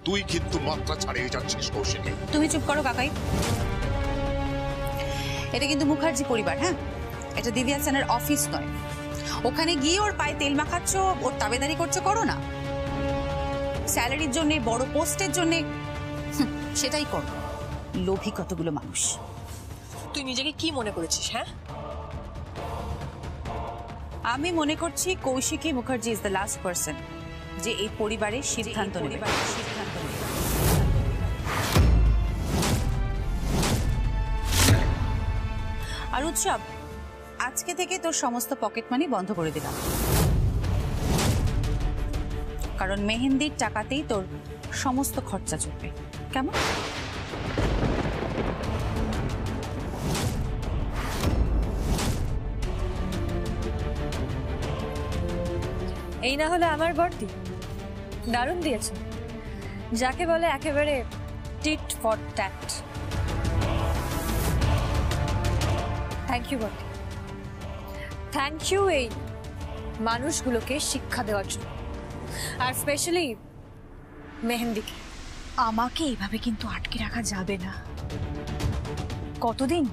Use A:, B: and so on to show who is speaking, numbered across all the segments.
A: তুই কিন্তু মাত্রা ছাড়িয়ে যাচ্ছিস কৌশিকী।
B: তুমি চুপ করো কাকাই। এটা কিন্তু মুখার্জি পরিবার, হ্যাঁ, এটা দিব্যা সেনের অফিস নয়। ওখানে গিয়ে ওর পায়ে তেল মাখাচ্ছ, ওর তাবেদারি করছো, করো না। স্যালারির জন্য, বড় পোস্টের জন্য সেটাই করো। লোভী কতগুলো মানুষ।
C: তুই নিজেকে কি মনে করেছিস? হ্যাঁ,
B: আমি মনে করছি Kaushiki Mukherjee is the last person যে এই পরিবারের সিদ্ধান্ত নেবে। আর উৎসব, আজকে থেকে তোর সমস্ত পকেট মানি বন্ধ করে দিলাম, কারণ মেহেন্দির টাকাতেই তোর সমস্ত খরচা চলবে। কেমন?
C: এই না হলে আমার বর্দি দারুণ দিয়েছে, যাকে বলে একেবারে tit for tat. Thank you বর্দি, থ্যাংক ইউ এই মানুষগুলোকে শিক্ষা দেওয়ার জন্য, আর স্পেশালি মেহেন্দিকে।
D: আমাকে এইভাবে কিন্তু আটকে রাখা যাবে না। কতদিন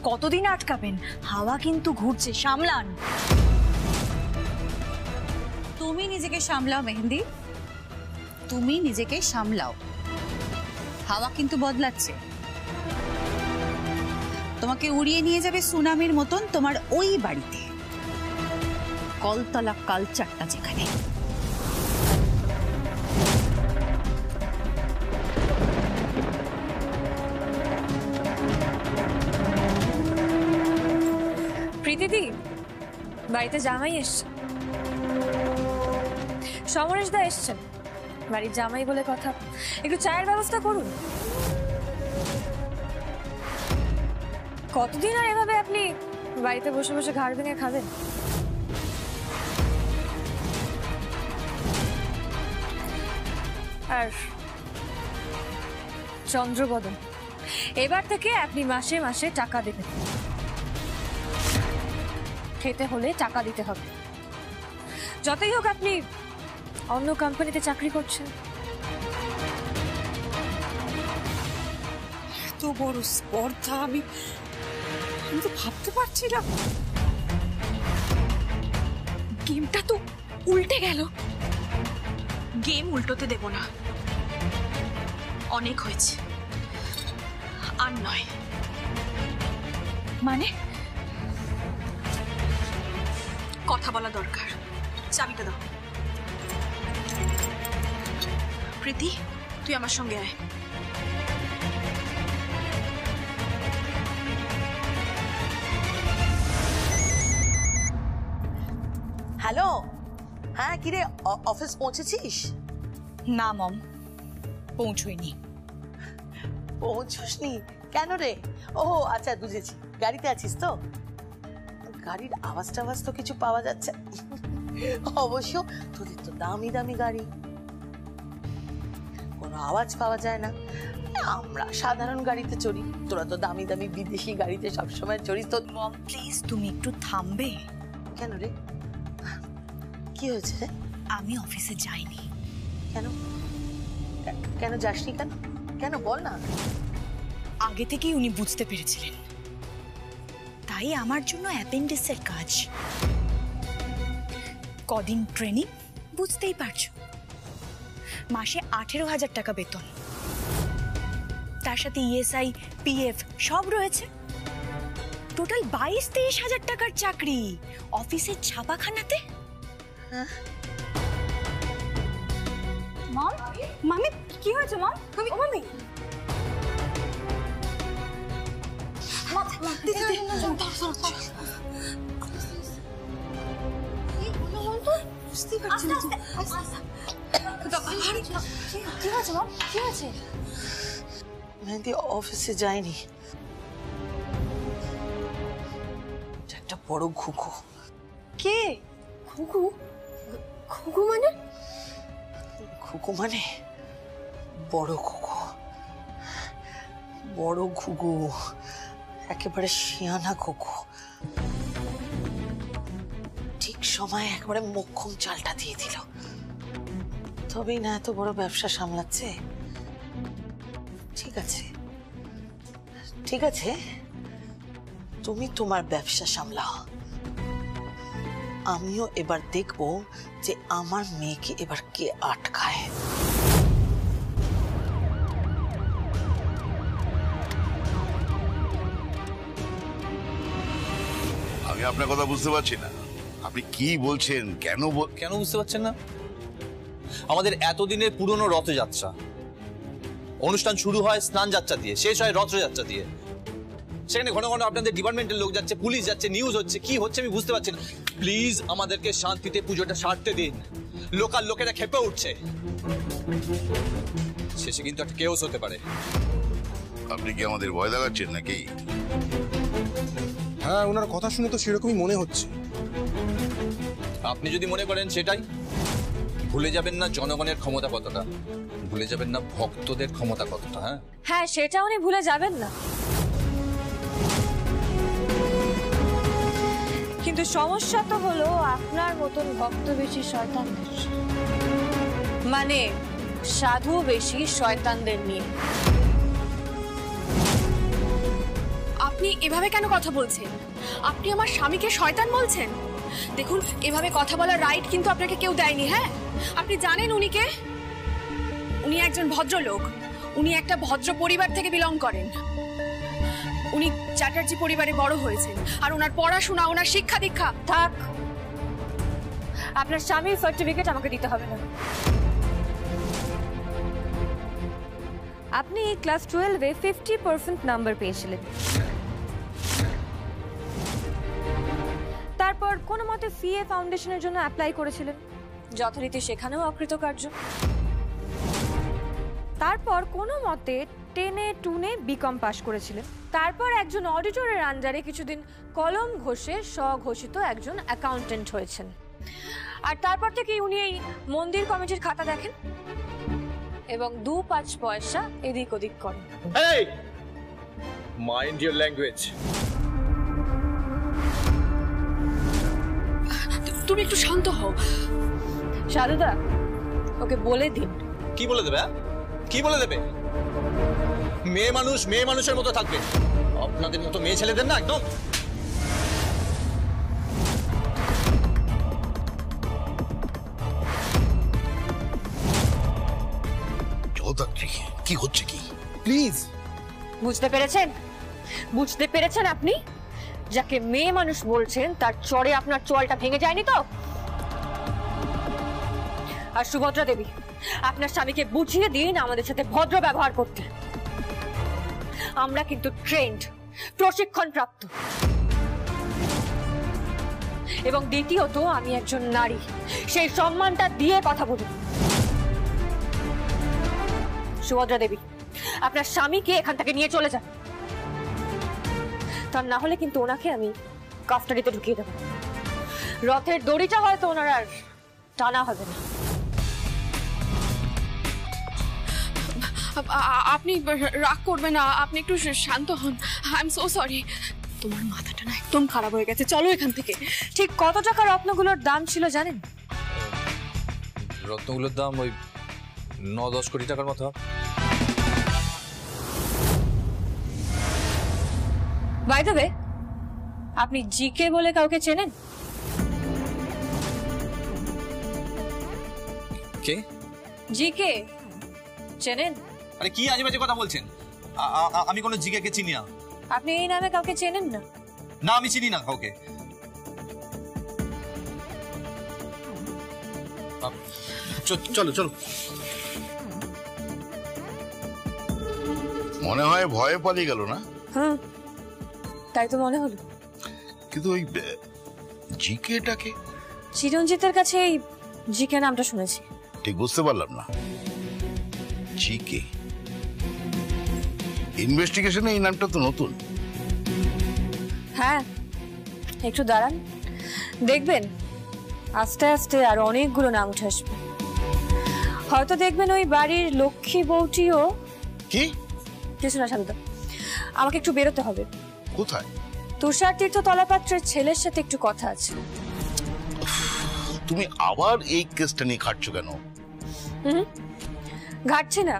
D: কতদিন আটকাবেন? হাওয়া কিন্তু ঘুরছে, সামলান।
B: তুমি নিজেকে সামলাও মেহেন্দি, তুমি নিজেকে সামলাও। হাওয়া কিন্তু বদলাচ্ছে, তোমাকে উড়িয়ে নিয়ে যাবে সুনামির মতন তোমার ওই বাড়িতে, কলতলা কালচারটা যেখানে।
C: প্রীতিদি, বাড়িতে জামাই এসছে, সমরেশ দা এসছেন, বাড়ির জামাই বলে কথা, একটু চায়ের ব্যবস্থা করুন। কতদিন আর এভাবে আপনি বাড়িতে বসে বসে ঘাড় ভেঙে খাবেন? আর চন্দ্রবদন, এবার থেকে আপনি মাসে মাসে টাকা দেবেন, খেতে হলে টাকা দিতে হবে। যতই হোক আপনি অন্য কোম্পানিতে চাকরি করছেন।
B: এত বড় স্পর্ধা আমি তো ভাবতে পারছি না।
D: গেমটা তো উল্টে গেল।
E: গেম উল্টোতে দেব না, অনেক হয়েছে, আর নয়।
D: মানে
E: কথা বলা দরকার, চাবিটা দাও। প্রীতি, তুই আমার সঙ্গে আয়।
F: হ্যালো, হ্যাঁ কিরে, অফিস পৌঁছেছিস?
D: না মম, পৌঁছইনি।
F: পৌঁছসনি কেন রে? ও আচ্ছা, বুঝেছি, গাড়িতে আছিস তো। গাড়ির আওয়াজ টাওয়াজ তো কিছু পাওয়া যাচ্ছে। অবশ্য তোদের তো দামি দামি গাড়ি, কোনো আওয়াজ পাওয়া যায় না। আমরা সাধারণ গাড়িতে চড়ি, তোরা তো দামি দামি বিদেশি গাড়িতে সবসময় চড়িস। তো
D: মম প্লিজ, তুমি একটু থামবে?
F: কেন রে, কি হয়েছে রে?
D: আমি অফিসে যাইনি।
F: কেন কেন যাসনি? কেন কেন বল না।
D: আগে থেকেই উনি বুঝতে পেরেছিলেন, তাই আমার জন্য অ্যাপেন্ডিক্সের কাজ। কদিন ট্রেনিং, বুঝতেই পারছো, মাসে 18,000 টাকা বেতন, তার সাথে ইএসআই, পিএফ সব রয়েছে। টোটাল 22-23 হাজার টাকার চাকরি অফিসের ছাপাখানাতে।
C: মম, মামি কি হয়েছে? মম, ও মামি,
E: বুঝতে পারছি না।
C: কি হয়েছে মম, কি হয়েছে?
F: মেহেন্দি অফিসে যায়নি, একটা বড় ঘুঘু।
C: কে? ঘুঘু? ঘুঘু মানে?
F: ঘুঘু মানে বড় ঘুঘু, বড় ঘুঘু, একেবারে শিয়ানা ঘুঘু। ঠিক সময় একেবারে মোক্ষম চালটা দিয়ে দিল। তবেই না এত বড় ব্যবসা সামলাচ্ছে। ঠিক আছে, ঠিক আছে, তুমি তোমার ব্যবসা সামলাও। আমিও এবার দেখবো যে আমার মেয়েকে এবার কে আটকায়।
A: আমি আপনার কথা বুঝতে পারছি না, আপনি কি বলছেন?
G: কেন বুঝতে পারছেন না? আমাদের এতদিনের পুরনো রথযাত্রা অনুষ্ঠান শুরু হয় স্নান যাত্রা দিয়ে, শেষ হয় রথযাত্রা দিয়ে। সেখানে ঘন ঘন আপনাদের ডিপার্টমেন্টের লোক যাচ্ছে, পুলিশ যাচ্ছে, নিউজ হচ্ছে, কি হচ্ছে আমি বুঝতে পারছি না। প্লিজ আমাদেরকে শান্তিতে পুজোটা সারতে দিন। লোকাল লোকেরা খেপে উঠছে, শেষে কিন্তু একটা কেওস হতে পারে।
A: আপনি কি আমাদের ভয় দেখাচ্ছেন নাকি?
H: হ্যাঁ, ওনার কথা শুনে তো সেরকমই মনে হচ্ছে।
G: আপনি যদি মনে করেন সেটাই, ভুলে যাবেন না জনগণের ক্ষমতা কতটা, ভুলে যাবেন না ভক্তদের ক্ষমতা কতটা। হ্যাঁ
C: হ্যাঁ, সেটা উনি ভুলে যাবেন না। কিন্তু সমস্যা তো হলো আপনার মতন ভক্ত বেশি শয়তানদের, মানে সাধু বেশি শয়তানদের নিয়ে।
E: আপনি এভাবে কেন কথা বলছেন? আপনি আমার স্বামীকে শয়তান বলছেন? দেখুন, এভাবে কথা বলার রাইট কিন্তু আপনাকে কেউ দেয়নি। হ্যাঁ, আপনি জানেন উনি কে? উনি একজন ভদ্রলোক, উনি একটা ভদ্র পরিবার থেকে বিলং করেন। উনি চ্যাটার্জি পরিবারে বড় হয়েছেন, আর ওনার পড়াশোনা, ওনার শিক্ষা দীক্ষা।
C: থাক, আপনার স্বামীর সার্টিফিকেট আমাকে দিতে হবে না। আপনি ক্লাস 12-এ 50% নাম্বার পেয়েছিলেন, তারপর কোনো মতে সিএ ফাউন্ডেশনের জন্য অ্যাপ্লাই করেছিলেন, যথারীতি সেখানেও অকৃতকার্য। তারপর কোনো মতে 10-এ 2-এ বিকম পাস করেছিলেন, তারপর একজন অডিটরের আন্ডারে কিছুদিন কলম ঘষে স্বঘোষিত একজন অ্যাকাউন্টেন্ট হয়েছেন। আর তারপর থেকে উনি এই মন্দির কমিটির খাতা দেখেন এবং 2-5 পয়সা এদিক ওদিক করেন।
G: এই মাইন্ড ইওর ল্যাঙ্গুয়েজ।
E: তুমি একটু শান্ত হও।
C: সাধুদা, ওকে বলে দিন।
G: কি বলে দেবে? কি বলে দেবে? মেয়ে মানুষ মেয়ে মানুষের মতো থাকবে, আপনাদের মতো মেয়ে ছেলেদের না একদম।
A: জগদ্ধাত্রী, কি হচ্ছে কি?
H: প্লিজ।
C: বুঝতে পেরেছেন? বুঝতে পেরেছেন আপনি? যাকে মেয়ে মানুষ বলছেন তার চড়ে আপনার চোয়ালটা ভেঙে যায়নি তো? আর সুভদ্রা দেবী, আপনার স্বামীকে বুঝিয়ে দিন আমাদের সাথে ভদ্র ব্যবহার করতে। আমরা কিন্তু ট্রেন্ড, প্রশিক্ষণ প্রাপ্ত। এবং দ্বিতীয়ত, আমি একজন নারী, সেই সম্মানটা দিয়ে কথা বলুন। সুভদ্রা দেবী, আপনার স্বামীকে এখান থেকে নিয়ে চলে যান, তা না হলে কিন্তু ওনাকে আমি কাফটারিতে ঢুকিয়ে দেব। রথের দড়িটা হয়তো ওনার আর টানা হবে না।
E: আপনি রাগ করবেন না, আপনি একটু শান্ত হন। I am so sorry. তোমার মাথাটা না একদম খারাপ হয়ে গেছে, চলো এখান থেকে।
C: ঠিক কত টাকা রত্নগুলোর দাম ছিল জানেন?
G: রত্নগুলোর দাম ওই 9-10 কোটি টাকার মতো।
C: বাই দ্য ওয়ে, আপনি জিকে বলে কাউকে চেনেন?
G: কে?
C: জিকে চেনেন?
G: আরে কি আজে বাজে কথা বলছেন? আমি কোনো জিকে কে চিনি না।
C: আপনি এই নামে কাউকে চেনেন না?
G: না, আমি চিনি না কাউকে। চলো চলো।
A: মনে হয় ভয়ে পালিয়ে গেল না?
C: হুম, তাই তো মনে হলো।
A: কিন্তু ওই জিকেটাকে
C: চিরঞ্জিতের কাছে এই জিকে নামটা শুনেছি।
A: ঠিক বুঝতে পারলাম না। জিকে ইনভেস্টিগেশনে এই নামটা তো নতুন।
C: হ্যাঁ, একটু দাঁড়ান, দেখবেন আস্তে আস্তে আর অনেকগুলো নাম উঠে আসবে। হয়তো দেখবেন ওই বাড়ির লক্ষ্মী বউটিও।
A: কি?
C: কিছু না শান্ত, আমাকে একটু বেরোতে হবে।
A: কোথায়?
C: তুষার তীর্থ তলাপাত্রের ছেলের সাথে একটু কথা আছে।
A: তুমি আবার এই কেসটা নিয়ে খাটছো কেন?
C: ঘাটছি না,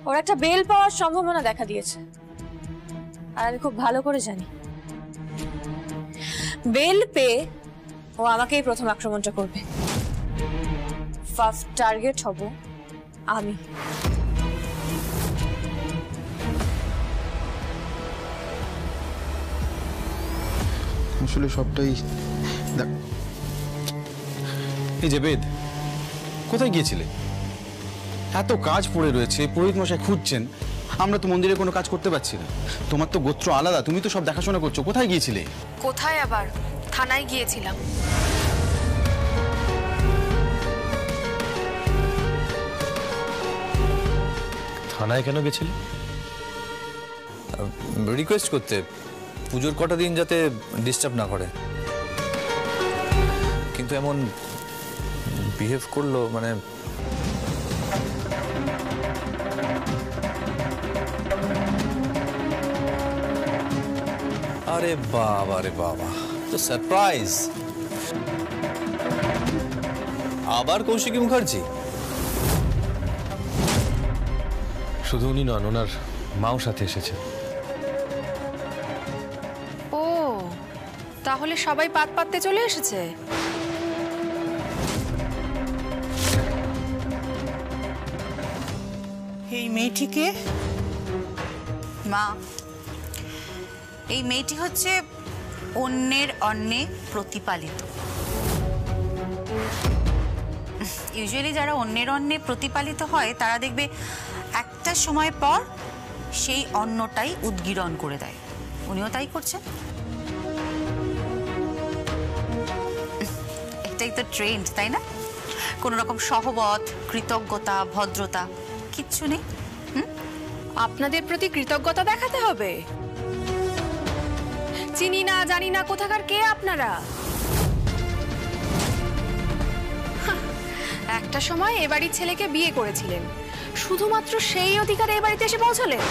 C: ওর একটা বেল পাওয়ার সম্ভাবনা দেখা দিয়েছে, আর আমি খুব ভালো করে জানি বেল পেয়ে ও আমাকেই প্রথম আক্রমণটা করবে। ফার্স্ট টার্গেট হব আমি।
H: আসলে সবটাই দেখ। এই যে বেদ, কোথায় গিয়েছিলে? এত কাজ পড়ে রয়েছে, পুরোহিত মশাই খুঁজছেন, আমরা তো মন্দিরে কোনো কাজ করতে পারছি না। তোমার তো গোত্র আলাদা, তুমি তো সব দেখাশোনা করছো। কোথায় গিয়েছিলে?
E: কোথায় আবার, থানায় গিয়েছিলাম।
G: থানায় কেন গেছিলে? রিকোয়েস্ট করতে, পুজোর কটা দিন যাতে ডিস্টার্ব না করে। কিন্তু এমন বিহেভ করলো, মানে আরে বাবা, আরে বাবা, তো সারপ্রাইজ। আবার কৌশিকী মুখার্জি?
I: শুধু উনি নন, ওনার মাও সাথে এসেছে।
E: ও, তাহলে সবাই পাত পাততে চলে এসেছে।
F: এই মেয়েটিকে
B: মা, এই মেয়েটি হচ্ছে অন্যের অন্নে প্রতিপালিত। ইউজুয়ালি যারা অন্যের অন্নে প্রতিপালিত হয় তারা দেখবে একটা সময় পর সেই অন্নটাই উদ্গীরণ করে দেয়। উনিও তাই করছেন। এটাই তো ট্রেন্ড, তাই না? কোনো রকম সহবত, কৃতজ্ঞতা, ভদ্রতা কিচ্ছু নেই।
E: আপনাদের প্রতি কৃতজ্ঞতা দেখাতে হবে? চিনি না, জানি না কোথাকার কে আপনারা। একটা সময় এ বাড়ির ছেলেকে বিয়ে করেছিলেন, শুধুমাত্র সেই অধিকারে এ বাড়িতে এসে পৌঁছলেন।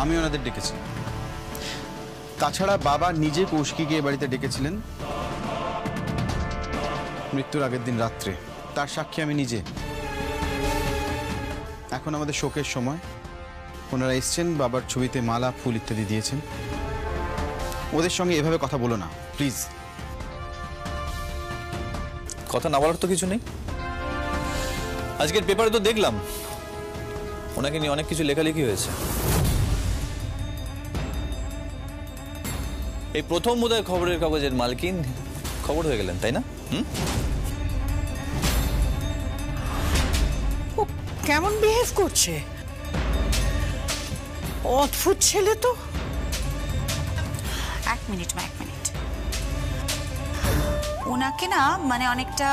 H: আমি ওনাদের ডেকেছি। তাছাড়া বাবা নিজে কৌশিকীকে এ বাড়িতে ডেকেছিলেন মৃত্যুর আগের দিন রাত্রে, তার সাক্ষী আমি নিজে। এখন আমাদের শোকের সময়, ওনারা এসছেন, বাবার ছবিতে মালা, ফুল ইত্যাদি দিয়েছেন। ওদের সঙ্গে এভাবে কথা বলো না প্লিজ।
G: কথা না বলার তো কিছু নেই। আজকের পেপারে তো দেখলাম ওনাকে নিয়ে অনেক কিছু লেখালেখি হয়েছে। এই প্রথম বোধহয় খবরের কাগজের মালকিন খবর হয়ে গেলেন, তাই না?
F: ও কেমন বিহেভ করছে, অদ্ভুত ছেলে তো।
B: এক মিনিট মা, এক মিনিট। ওনাকে না মানে অনেকটা,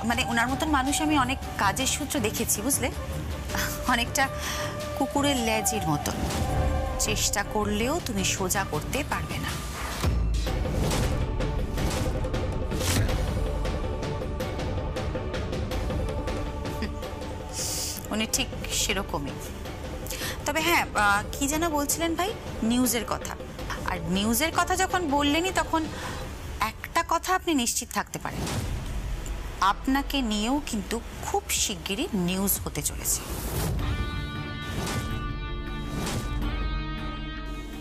B: মানে ওনার মতন মানুষ আমি অনেক কাজের সূত্র দেখেছি, বুঝলে? অনেকটা কুকুরের লেজের মতন, চেষ্টা করলেও তুমি সোজা করতে পারবে না। উনি ঠিক সেরকমই। তবে হ্যাঁ, কি যেন বলছিলেন ভাই, নিউজের কথা। আর নিউজের কথা যখন বললেনই তখন একটা কথা আপনি নিশ্চিত থাকতে পারেন, আপনাকে নিয়েও কিন্তু খুব শিগগিরই নিউজ হতে চলেছে।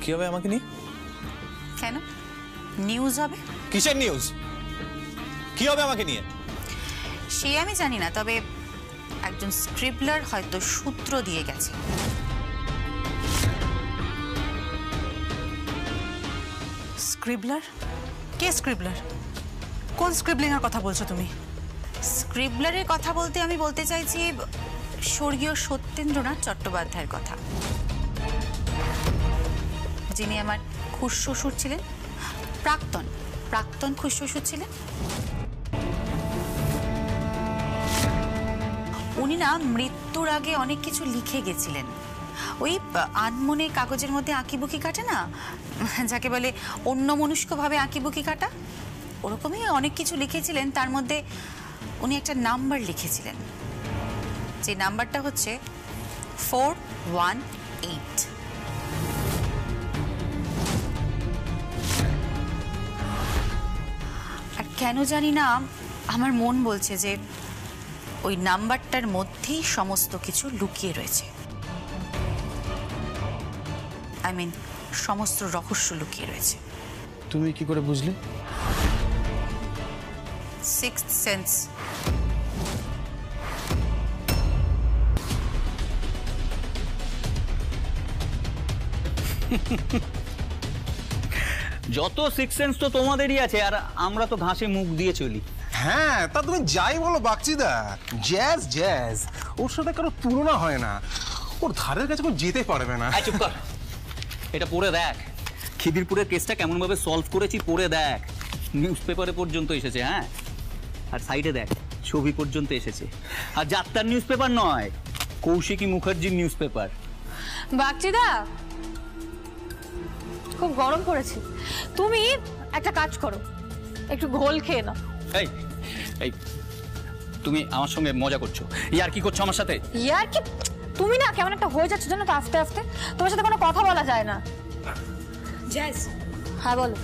G: কি হবে আমাকে নিয়ে?
B: কেন নিউজ হবে?
G: কিসের নিউজ? কি হবে আমাকে নিয়ে?
B: সে আমি জানি না, তবে একজন স্ক্রিবলার হয়তো সূত্র দিয়ে গেছে।
F: স্ক্রিবলার? কে স্ক্রিবলার? কোন স্ক্রিবলিং এর কথা বলছো তুমি?
B: স্ক্রিবলারের কথা বলতে আমি বলতে চাইছি স্বর্গীয় সত্যেন্দ্রনাথ চট্টোপাধ্যায়ের কথা, যিনি আমার খুড়শ্বশুর ছিলেন, প্রাক্তন খুড়শ্বশুর ছিলেন। উনি না মৃত্যুর আগে অনেক কিছু লিখে গেছিলেন, ওই আনমনে কাগজের মধ্যে আঁকিবুকি কাটে না, যাকে বলে অন্যমনস্কভাবে আঁকিবুকি কাটা, ওরকমই অনেক কিছু লিখেছিলেন। তার মধ্যে উনি একটা নাম্বার লিখেছিলেন, যে নাম্বারটা হচ্ছে 418। আর কেন জানি না আমার মন বলছে যে ওই নাম্বারটার মধ্যেই সমস্ত কিছু লুকিয়ে রয়েছে। আই মিন সমস্ত রহস্য লুকিয়ে রয়েছে।
H: তুমি কি করে বুঝলে?
B: Sixth sense.
J: যত সিক্স সেন্স তো তোমাদেরই আছে, আর আমরা তো ঘাসে মুখ দিয়ে চলি।
K: হ্যাঁ, তা তুমি যাই বলো বাগচিদা, জ্যাজ জ্যাজ, ওর সাথে কারো তুলনা হয় না। ওর ধারের কাছে কেউ যেতে পারবে না।
J: চুপ কর, এটা পড়ে দেখ, খিদিরপুরের কেসটা কেমন ভাবে সলভ করেছি পড়ে দেখ। নিউজ পেপারে পর্যন্ত এসেছে। হ্যাঁ, আর সাইডে দেখ ছবি পর্যন্ত এসেছে। আর যাত্রার নিউজ পেপার নয়, কৌশিকী মুখার্জির নিউজ পেপার।
C: বাগচিদা, খুব গরম পড়েছে, তুমি একটা কাজ করো, একটু ঘোল খেয়ে নাও।
J: এই এই তুমি আমার সঙ্গে মজা করছো, ইয়ার কি করছো আমার সাথে?
C: ইয়ার কি? তুমি না কেমন একটা হয়ে যাচ্ছে জানো তো আস্তে আস্তে, তোমার সাথে কোনো কথা বলা যায় না।
D: জ্যাজ,
C: হ্যাঁ বলো।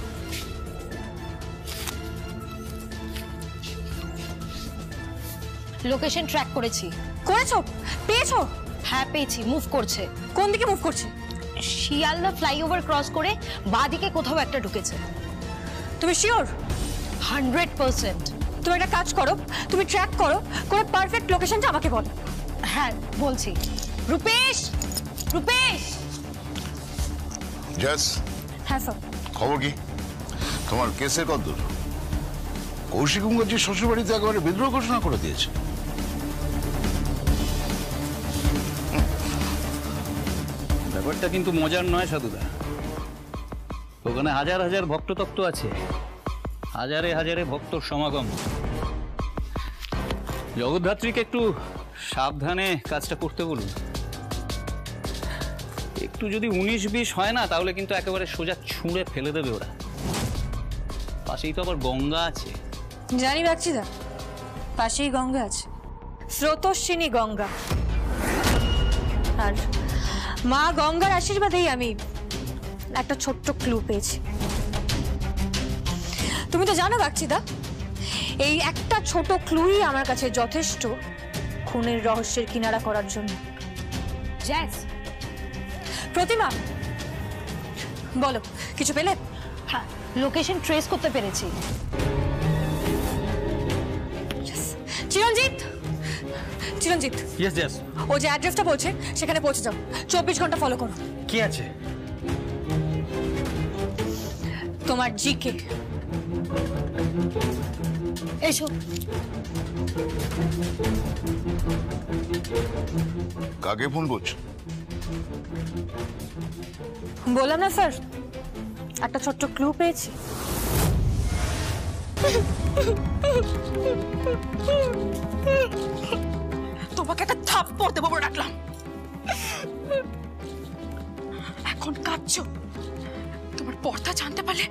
L: লোকেশন ট্র্যাক করেছি।
C: করেছো? পেয়েছো?
L: হ্যাঁ পেয়েছি, মুভ করছে।
C: কোন দিকে মুভ করছে?
L: শিয়ালদা ফ্লাইওভার ক্রস করে বাঁদিকে কোথাও একটা ঢুকেছে।
C: তুমি শিওর?
L: 100%।
C: তুমি একটা কাজ করো, তুমি ট্র্যাক করো, করে পারফেক্ট লোকেশনটা আমাকে বলো।
L: হ্যাঁ বলছি। রূপেশ, রূপেশ।
A: জাস,
C: হ্যাঁ স্যার।
A: খবর কি তোমার? কেসের কতদূর? কৌশিক মুখার্জির শ্বশুরবাড়িতে একেবারে বিদ্রোহ ঘোষণা করে দিয়েছে।
J: ব্যাপারটা কিন্তু মজার নয় সাধুদা। ওখানে হাজার হাজার ভক্ততত্ত্ব আছে, হাজারে হাজারে ভক্তর সমাগম। জগদ্ধাত্রীকে একটু সাবধানে কাজটা করতে বলুন। একটু যদি 19-20 হয় না, তাহলে কিন্তু একেবারে সোজা ছুঁড়ে ফেলে দেবে ওরা। পাশেই তো আবার গঙ্গা আছে।
C: জানি বাগচিদা, পাশেই গঙ্গা আছে, স্রোতস্বিনী গঙ্গা। আর মা গঙ্গার আশীর্বাদেই আমি একটা ছোট্ট ক্লু পেয়েছি। তুমি তো জানো বাগচিদা, এই একটা ছোট ক্লুই আমার কাছে যথেষ্ট খুনের রহস্যের কিনারা করার জন্য।
L: জ্যাজ,
C: প্রতিমা বলো, কিছু পেলে?
L: হ্যাঁ, লোকেশন ট্রেস করতে পেরেছি।
C: চিরঞ্জিত, চিরঞ্জিত,
I: ইয়েস জ্যাস।
C: ও যে অ্যাড্রেসটা বলছে সেখানে পৌঁছে যাও, 24 ঘন্টা ফলো করো।
I: কি আছে?
C: তোমার জিকে।
L: এসো।
A: কাকে ফোন করছো?
C: বললাম না স্যার, একটা ছোট্ট ক্লু পেয়েছি।
D: তোমাকে একটা থাপ্পড় দেবো বলে রাখলাম। এখন কাঁদছো? তোমার পর্দা জানতে পারলে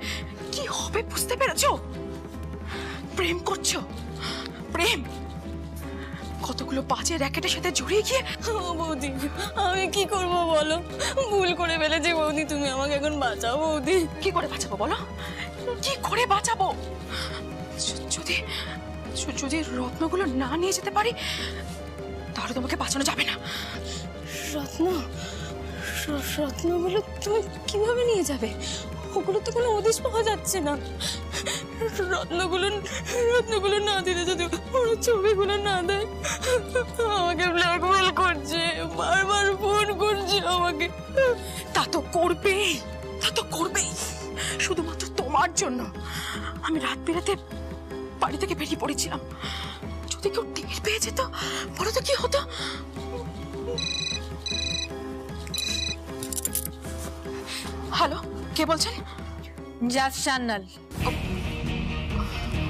D: কি হবে বুঝতে পেরেছো? প্রেম করছো, প্রেম। কতগুলো বাজে র্যাকেটের সাথে জড়িয়ে গিয়ে।
L: বৌদি, আমি কি করব বলো? ভুল করে ফেলেছি বৌদি, তুমি আমাকে এখন বাঁচাও বৌদি।
D: কি করে বাঁচাবো বলো? কি করে বাঁচাবো? যদি যদি রত্নগুলো না নিয়ে যেতে পারি, তাহলে তোমাকে বাঁচানো যাবে না।
L: রত্ন? রত্নগুলো তুমি কিভাবে নিয়ে যাবে? ওগুলো তো কোনো হদিশ পাওয়া যাচ্ছে না। রত্নগুলো না দিলে যদি ওরা ছবিগুলো না দেয়, আমাকে ব্ল্যাকমেল করছে, বারবার ফোন করছে আমাকে।
D: তা তো করবেই, তা তো করবেই, শুধুমাত্র তোমার জন্য। আমি রাত বেরাতে বাড়ি থেকে বেরিয়ে পড়েছিলাম। যদি কেউ টের পেয়ে যেত, বলো তো কি হতো? হ্যালো, কে বলছেন?
C: জাজ সান্যাল।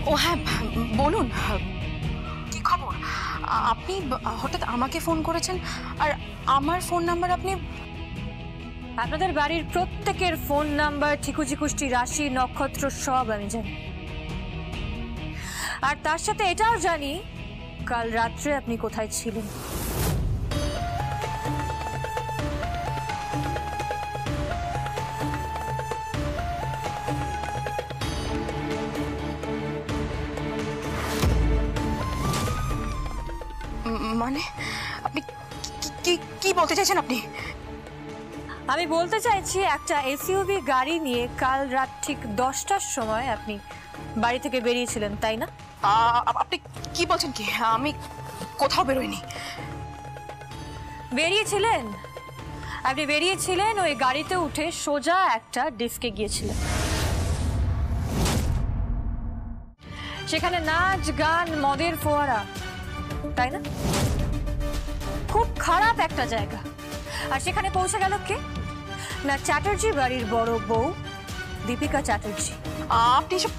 D: ও হ্যাঁ, বলুন, কি খবর? আপনি হঠাৎ আমাকে ফোন করেছেন, আর আমার ফোন নাম্বার আপনি?
C: আপনাদের বাড়ির প্রত্যেকের ফোন নাম্বার, ঠিকুচিকুষ্টি, রাশি, নক্ষত্র সব আমি জানি। আর তার সাথে এটাও জানি কাল রাত্রে আপনি কোথায় ছিলেন।
D: মানে আপনি কি কি বলতে চাইছেন আপনি?
C: আমি বলতে চাইছি একটা এসইউভি গাড়ি নিয়ে কাল রাত ঠিক 10টার সময় আপনি বাড়ি থেকে বেরিয়েছিলেন, তাই না?
D: আপনি কি বলছেন কি? আমি কোথাও বেরোইনি।
C: বেরিয়েছিলেন, আপনি বেরিয়েছিলেন ওই গাড়িতে উঠে সোজা একটা ডিস্কে গিয়েছিলেন। সেখানে নাচ গান মদের ফোয়ারা, তাই না? খুব খারাপ একটা জায়গা। আর সেখানে পৌঁছে গেল কে? না চ্যাটার্জি বাড়ির বড় বউ দীপিকা চ্যাটার্জি।
D: আপনি এসব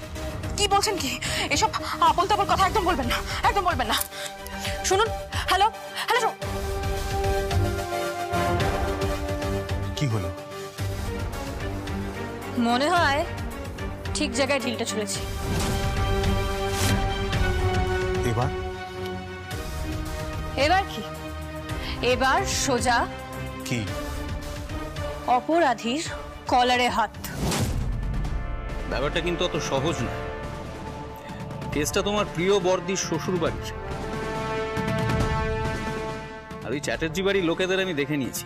D: কি বলছেন কি? এসব বলতে কথা একদম বলবেন না, একদম বলবেন না। শুনুন, হ্যালো হ্যালো,
K: কি হলো?
C: মনে হয় ঠিক জায়গায় ঢিলটা ছুঁড়েছি। এবার কি? এবার সোজা
K: কি?
C: অপরাধীর কলারে হাত।
J: ব্যাপারটা কিন্তু অত সহজ না। কেসটা তোমার প্রিয় বর্দির শ্বশুর বাড়ির, আর ওই চ্যাটার্জি বাড়ির লোকেদের আমি দেখে নিয়েছি।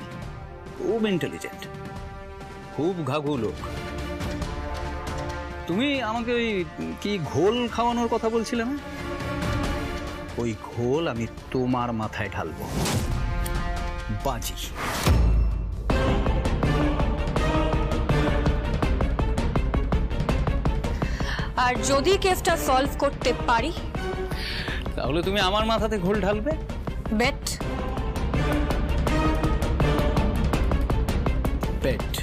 J: খুব ইন্টেলিজেন্ট, খুব ঘাঘু লোক। তুমি আমাকে ওই কি ঘোল খাওয়ানোর কথা বলছিলে না? ওই ঘোল আমি তোমার মাথায় ঢালবো। বাজি।
C: আর যদি কেসটা সলভ করতে পারি
J: তাহলে তুমি আমার মাথাতে ঘোল ঢালবে।
C: বেট।
J: বেট।